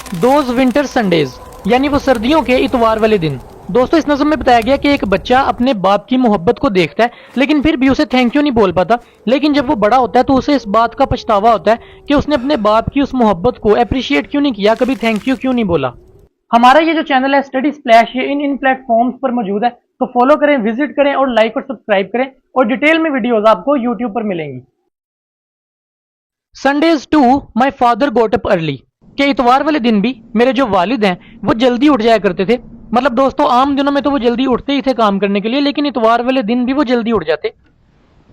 Those winter Sundays, यानी वो सर्दियों के इतवार वाले दिन। दोस्तों इस नज़म में बताया गया कि एक बच्चा अपने बाप की मोहब्बत को देखता है लेकिन फिर भी उसे थैंक यू नहीं बोल पाता, लेकिन जब वो बड़ा होता है तो उसे इस बात का पछतावा होता है कि उसने अपने बाप की उस मोहब्बत को अप्रिशिएट क्यों नहीं किया, कभी थैंक यू क्यों नहीं बोला। हमारा ये जो चैनल है स्टडी स्प्लैश, ये इन प्लेटफॉर्म्स पर मौजूद है, तो फॉलो करें, विजिट करें और लाइक और सब्सक्राइब करें, और डिटेल में वीडियोस आपको यूट्यूब पर मिलेंगी। Sundays too my father got up early, के इतवार वाले दिन भी मेरे जो वालिद हैं वो जल्दी उठ जाया करते थे। मतलब दोस्तों आम दिनों में तो वो जल्दी उठते ही थे काम करने के लिए, लेकिन इतवार वाले दिन भी वो जल्दी उठ जाते।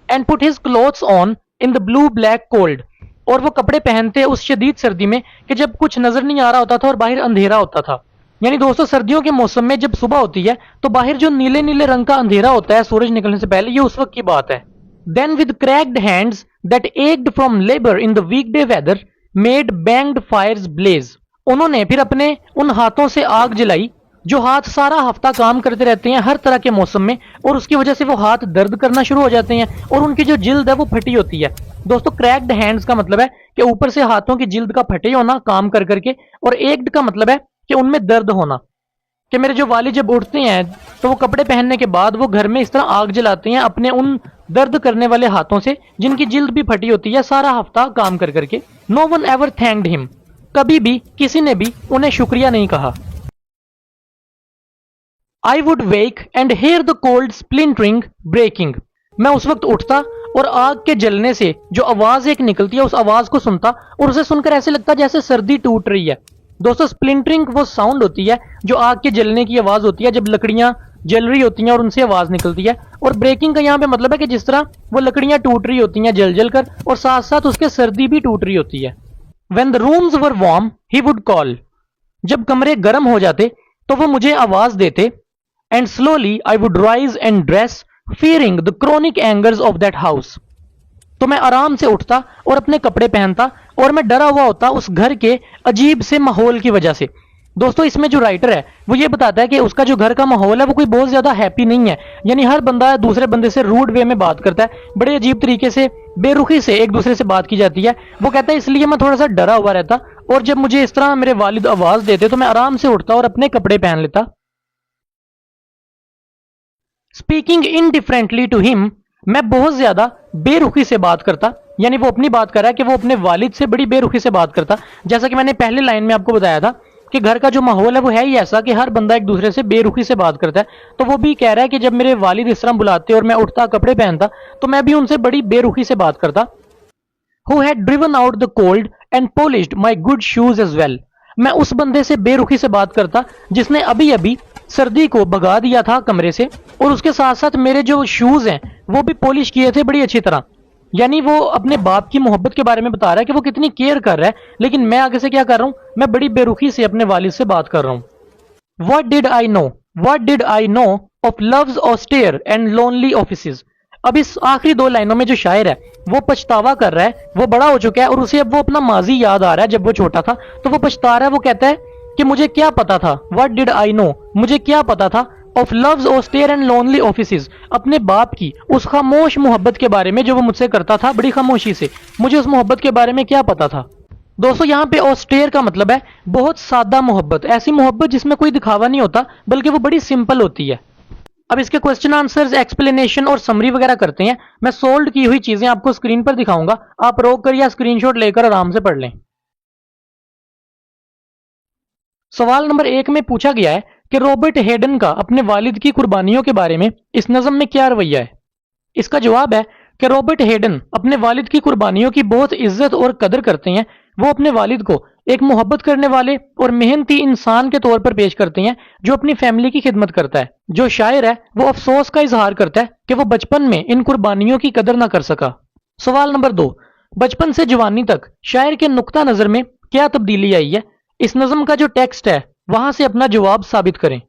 And put his clothes on in the blue black cold, और वो कपड़े पहनते उस शदीद सर्दी में कि जब कुछ नजर नहीं आ रहा होता था और बाहर अंधेरा होता था। यानी दोस्तों सर्दियों के मौसम में जब सुबह होती है तो बाहर जो नीले नीले रंग का अंधेरा होता है सूरज निकलने से पहले, ये उस वक्त की बात है। Then with cracked hands that ached from labour in the weekday weather made banked fires blaze, उन्होंने फिर अपने उन हाथों से आग जलाई जो हाथ सारा हफ्ता काम करते रहते हैं हर तरह के मौसम में, और उसकी वजह से वो हाथ दर्द करना शुरू हो जाते हैं और उनकी जो जिल्द है वो फटी होती है। दोस्तों क्रैक्ड हैंड्स का मतलब है कि ऊपर से हाथों की जिल्द का फटे होना काम कर करके, और एक्ड का मतलब है कि उनमें दर्द होना। कि मेरे जो वालिद जब उठते हैं तो वो कपड़े पहनने के बाद वो घर में इस तरह आग जलाते हैं अपने उन दर्द करने वाले हाथों से जिनकी जिल्द भी फटी होती है सारा हफ्ता काम कर करके। No one ever thanked him, कभी भी किसी ने भी उन्हें शुक्रिया नहीं कहा। I would wake and hear the cold splintering breaking, मैं उस वक्त उठता और आग के जलने से जो आवाज एक निकलती है उस आवाज को सुनता, और उसे सुनकर ऐसे लगता जैसे सर्दी टूट रही है। दोस्तों स्प्लिंटरिंग वो साउंड होती है जो आग के जलने की आवाज होती है जब लकड़ियां जल रही होती हैं और उनसे आवाज निकलती है, और ब्रेकिंग का यहाँ पे मतलब है कि जिस तरह वो लकड़ियां टूट रही होती हैं जल जल कर, और साथ साथ उसके सर्दी भी टूट रही होती है। When the rooms were warm, he would call, जब कमरे गर्म हो जाते तो वो मुझे आवाज देते। And slowly I would rise and dress, fearing the chronic angers of that house, तो मैं आराम से उठता और अपने कपड़े पहनता और मैं डरा हुआ होता उस घर के अजीब से माहौल की वजह से। दोस्तों इसमें जो राइटर है वो ये बताता है कि उसका जो घर का माहौल है वो कोई बहुत ज्यादा हैप्पी नहीं है, यानी हर बंदा दूसरे बंदे से रूड वे में बात करता है, बड़े अजीब तरीके से बेरुखी से एक दूसरे से बात की जाती है। वो कहता है इसलिए मैं थोड़ा सा डरा हुआ रहता, और जब मुझे इस तरह मेरे वालिद आवाज देते तो मैं आराम से उठता और अपने कपड़े पहन लेता। स्पीकिंग इनडिफरेंटली टू हिम, मैं बहुत ज्यादा बेरुखी से बात करता, यानी वो अपनी बात कर रहा है कि वो अपने वालिद से बड़ी बेरुखी से बात करता। जैसा कि मैंने पहले लाइन में आपको बताया था कि घर का जो माहौल है वो है ही ऐसा कि हर बंदा एक दूसरे से बेरुखी से बात करता है, तो वो भी कह रहा है कि जब मेरे वालिद इस तरह बुलाते और मैं उठता कपड़े पहनता तो मैं भी उनसे बड़ी बेरुखी से बात करता। Who had driven out the cold and polished my good shoes as well, मैं उस बंदे से बेरुखी से बात करता जिसने अभी अभी सर्दी को भगा दिया था कमरे से, और उसके साथ साथ मेरे जो शूज हैं वो भी पॉलिश किए थे बड़ी अच्छी तरह। यानी वो अपने बाप की मोहब्बत के बारे में बता रहा है कि वो कितनी केयर कर रहा है, लेकिन मैं आगे से क्या कर रहा हूं, मैं बड़ी बेरुखी से अपने वालिद से बात कर रहा हूं। What did I know of love's austere and lonely offices, अब इस आखिरी दो लाइनों में जो शायर है वो पछतावा कर रहा है, वो बड़ा हो चुका है और उसे अब वो अपना माजी याद आ रहा है जब वो छोटा था, तो वो पछता रहा है। वो कहता है कि मुझे क्या पता था, व्हाट डिड आई नो, मुझे क्या पता था, of love's austere and lonely offices, अपने बाप की उस खामोश मोहब्बत के बारे में जो वो मुझसे करता था बड़ी खामोशी से, मुझे उस मोहब्बत के बारे में क्या पता था। दोस्तों यहाँ पे ऑस्टेयर का मतलब है बहुत सादा मोहब्बत, ऐसी मोहब्बत जिसमें कोई दिखावा नहीं होता बल्कि वो बड़ी सिंपल होती है। अब इसके क्वेश्चन आंसर्स, एक्सप्लेनेशन और समरी वगैरह करते हैं। मैं सोल्ड की हुई चीजें आपको स्क्रीन पर दिखाऊंगा, आप रोक कर या स्क्रीनशॉट लेकर आराम से पढ़ लें। सवाल नंबर 1 में पूछा गया है कि रॉबर्ट हेडन का अपने वालिद की कुर्बानियों के बारे में इस नज़म में क्या रवैया है। इसका जवाब है कि रॉबर्ट हेडन अपने वालिद की कुर्बानियों की बहुत इज्जत और कदर करते हैं। वो अपने वालिद को एक मोहब्बत करने वाले और मेहनती इंसान के तौर पर पेश करते हैं जो अपनी फैमिली की खिदमत करता है। जो शायर है वो अफसोस का इजहार करता है कि वो बचपन में इन कुर्बानियों की कदर ना कर सका। सवाल नंबर 2, बचपन से जवानी तक शायर के नुक्ता नजर में क्या तब्दीली आई है। इस नज़म का जो टेक्स्ट है वहां से अपना जवाब साबित करें।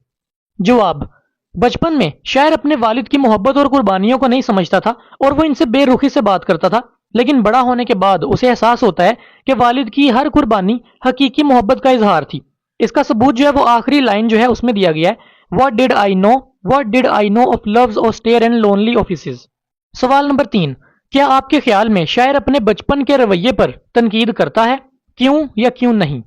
जवाब, बचपन में शायर अपने वालिद की मोहब्बत और कुर्बानियों को नहीं समझता था और वो इनसे बेरुखी से बात करता था, लेकिन बड़ा होने के बाद उसे एहसास होता है कि वालिद की हर कुर्बानी हकीकी मोहब्बत का इजहार थी। इसका सबूत जो है वो आखिरी लाइन जो है उसमें दिया गया है, what did I know of love's austere and lonely offices. सवाल नंबर 3, क्या आपके ख्याल में शायर अपने बचपन के रवैये पर तनकीद करता है, क्यों या क्यों नहीं।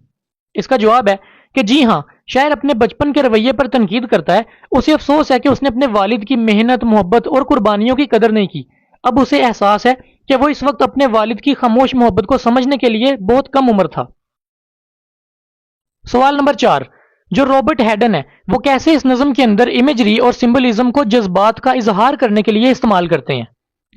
اس کا جواب ہے کہ جی ہاں، شاعر اپنے بچپن کے رویے پر تنقید کرتا ہے. اسے افسوس ہے کہ اس نے اپنے والد کی محنت، محبت اور قربانیوں کی قدر نہیں کی. اب اسے احساس ہے کہ وہ اس وقت اپنے والد کی خاموش محبت کو سمجھنے کے لیے بہت کم عمر تھا. سوال نمبر 4. جو رابرٹ ہیڈن ہے وہ کیسے اس نظم کے اندر امیجری اور سمبلزم کو جذبات کا اظہار کرنے کے لیے استعمال کرتے ہیں؟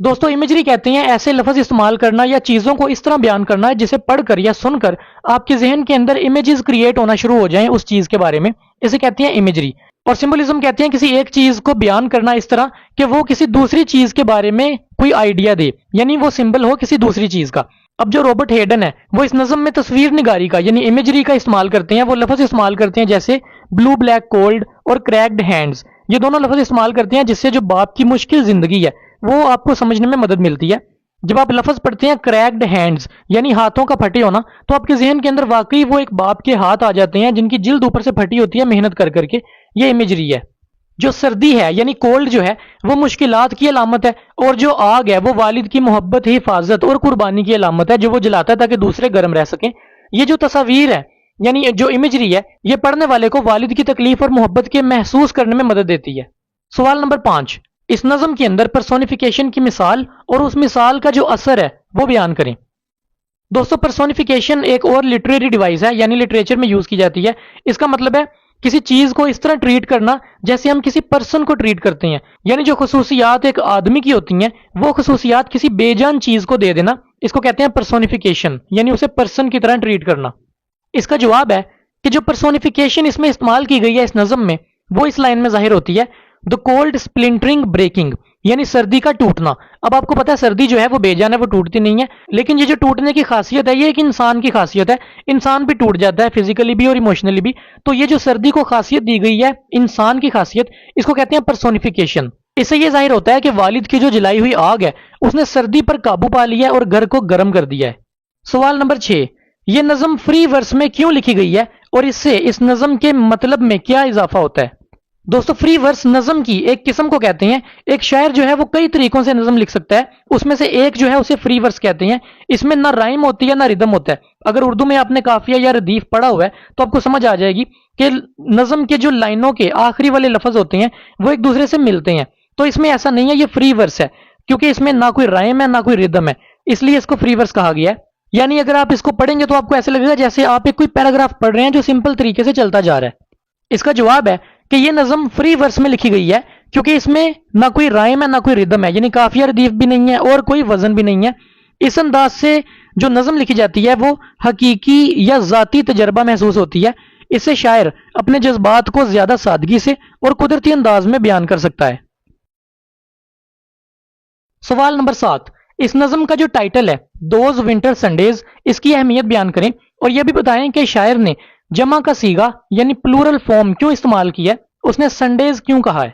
دوستو، امیجری کہتے ہیں ایسے لفظ استعمال کرنا یا چیزوں کو اس طرح بیان کرنا ہے جسے پڑھ کر یا سن کر آپ کے ذہن کے اندر امیجز کریٹ ہونا شروع ہو جائیں اس چیز کے بارے میں. اسے کہتے ہیں امیجری. اور سمبلزم کہتے ہیں کسی ایک چیز کو بیان کرنا اس طرح کہ وہ کسی دوسری چیز کے بارے میں کوئی آئیڈیا دے، یعنی وہ سمبل ہو کسی دوسری چیز کا. اب جو رابرٹ ہیڈن ہے وہ اس نظم میں تصویر نگاری کا یعنی امیجری کا استعمال کرتے ہیں. وہ لفظ استعمال کرتے ہیں جیسے بلو بلیک کولڈ اور کریکڈ ہینڈز. یہ دونوں لفظ استعمال کرتے ہیں جس سے جو باپ کی مشکل زندگی ہے وہ آپ کو سمجھنے میں مدد ملتی ہے. جب آپ لفظ پڑھتے ہیں کریکڈ ہینڈز یعنی ہاتھوں کا پھٹے ہونا، تو آپ کے ذہن کے اندر واقعی وہ ایک باپ کے ہاتھ آ جاتے ہیں جن کی جلد اوپر سے پھٹی ہوتی ہے محنت کر کر کے. یہ امیجری ہے. جو سردی ہے یعنی کولڈ جو ہے وہ مشکلات کی علامت ہے، اور جو آگ ہے وہ والد کی محبت، حفاظت اور قربانی کی علامت ہے جو وہ جلاتا ہے تاکہ دوسرے گرم رہ سکیں. یہ جو تصاویر ہے یعنی جو امیجری ہے یہ پڑھنے والے کو والد کی تکلیف اور محبت کے محسوس کرنے میں مدد دیتی ہے. سوال نمبر 5. اس نظم کے اندر پرسونیفیکیشن کی مثال اور اس مثال کا جو اثر ہے وہ بیان کریں. دوستو، پرسونیفیکیشن ایک اور لٹریری ڈیوائس ہے یعنی لٹریچر میں یوز کی جاتی ہے. اس کا مطلب ہے کسی چیز کو اس طرح ٹریٹ کرنا جیسے ہم کسی پرسن کو ٹریٹ کرتے ہیں، یعنی جو خصوصیات ایک آدمی کی ہوتی ہیں وہ خصوصیات کسی بے جان چیز کو دے دینا. اس کو کہتے ہیں پرسونیفیکیشن، یعنی اسے پرسن کی طرح ٹریٹ کرنا. اس کا جواب ہے کہ جو پرسونیفیکیشن اس میں استعمال کی گئی ہے اس نظم میں وہ اس لائن میں ظاہر ہوتی ہے: دا کولڈ سپلنٹرنگ بریکنگ، یعنی سردی کا ٹوٹنا. اب آپ کو پتا ہے سردی جو ہے وہ بے جان ہے، وہ ٹوٹتی نہیں ہے، لیکن یہ جو ٹوٹنے کی خاصیت ہے یہ ایک انسان کی خاصیت ہے. انسان بھی ٹوٹ جاتا ہے فزیکلی بھی اور ایموشنلی بھی. تو یہ جو سردی کو خاصیت دی گئی ہے انسان کی خاصیت، اس کو کہتے ہیں پرسونیفیکیشن. اس سے یہ ظاہر ہوتا ہے کہ والد کی جو جلائی ہوئی آگ ہے اس نے سردی پر قابو پا لیا ہے اور گھر کو گرم کر دیا ہے. سوال نمبر 6. یہ نظم فری ورس میں کیوں لکھی گئی ہے اور اس سے اس نظم کے مطلب میں کیا اضافہ ہوتا ہے؟ دوستو، فری ورس نظم کی ایک قسم کو کہتے ہیں. ایک شاعر جو ہے وہ کئی طریقوں سے نظم لکھ سکتا ہے، اس میں سے ایک جو ہے اسے فری ورس کہتے ہیں. اس میں نہ رائم ہوتی ہے نہ ردم ہوتا ہے. اگر اردو میں آپ نے قافیہ یا ردیف پڑھا ہوا ہے تو آپ کو سمجھ آ جائے گی کہ نظم کے جو لائنوں کے آخری والے لفظ ہوتے ہیں وہ ایک دوسرے سے ملتے ہیں. تو اس میں ایسا نہیں ہے، یہ فری ورس ہے کیونکہ اس میں نہ کوئی رائم ہے نہ کوئی ردم ہے، اس لیے اس کو فری ورس کہا گیا ہے. یعنی اگر آپ اس کو پڑھیں گے تو آپ کو ایسا لگے گا جیسے آپ ایک کوئی پیراگراف پڑھ رہے ہیں جو سمپل طریقے سے چلتا جا رہا ہے. اس کا جواب ہے کہ یہ نظم فری ورس میں لکھی گئی ہے کیونکہ اس میں نہ کوئی رائم ہے نہ کوئی ردم ہے، یعنی قافیہ ردیف بھی نہیں ہے اور کوئی وزن بھی نہیں ہے. اس انداز سے جو نظم لکھی جاتی ہے وہ حقیقی یا ذاتی تجربہ محسوس ہوتی ہے. اس سے شاعر اپنے جذبات کو زیادہ سادگی سے اور قدرتی انداز میں بیان کر سکتا ہے. سوال نمبر 7. اس نظم کا جو ٹائٹل ہے دوز ونٹر سنڈیز، اس کی اہمیت بیان کریں اور یہ بھی بتائیں کہ شاعر نے جمع کا صیغہ یعنی پلورل فارم کیوں استعمال کیا ہے، اس نے سنڈیز کیوں کہا ہے.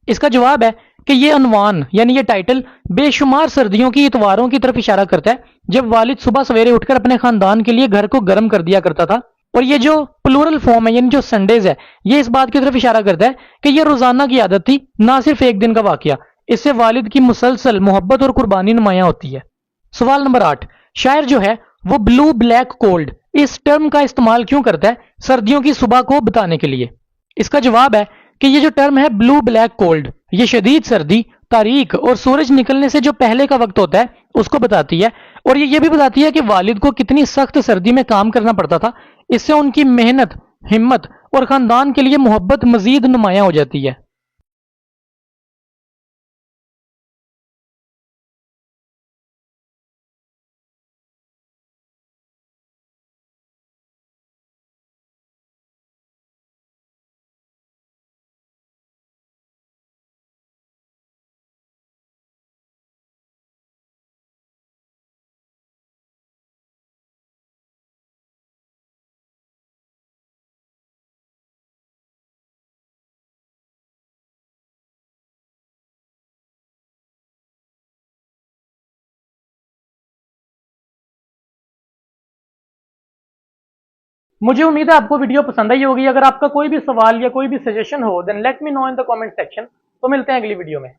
اس کا جواب ہے کہ یہ عنوان یعنی یہ ٹائٹل بے شمار سردیوں کی اتواروں کی طرف اشارہ کرتا ہے جب والد صبح سویرے اٹھ کر اپنے خاندان کے لیے گھر کو گرم کر دیا کرتا تھا. اور یہ جو پلورل فارم ہے یعنی جو سنڈیز ہے یہ اس بات کی طرف اشارہ کرتا ہے کہ یہ روزانہ کی عادت تھی، نہ صرف ایک دن کا واقعہ. اس سے والد کی مسلسل محبت اور قربانی نمایاں ہوتی ہے. سوال نمبر 8. شاعر جو ہے وہ بلو بلیک کولڈ اس ٹرم کا استعمال کیوں کرتا ہے سردیوں کی صبح کو بتانے کے لیے؟ اس کا جواب ہے کہ یہ جو ٹرم ہے بلو بلیک کولڈ یہ شدید سردی، تاریک اور سورج نکلنے سے جو پہلے کا وقت ہوتا ہے اس کو بتاتی ہے. اور یہ بھی بتاتی ہے کہ والد کو کتنی سخت سردی میں کام کرنا پڑتا تھا. اس سے ان کی محنت، ہمت اور خاندان کے لیے محبت مزید نمایاں ہو جاتی ہے. مجھے امید ہے آپ کو ویڈیو پسند آئی ہوگی. اگر آپ کا کوئی بھی سوال یا کوئی بھی سجیشن ہو then let me know in the comment section. تو ملتے ہیں اگلی ویڈیو میں.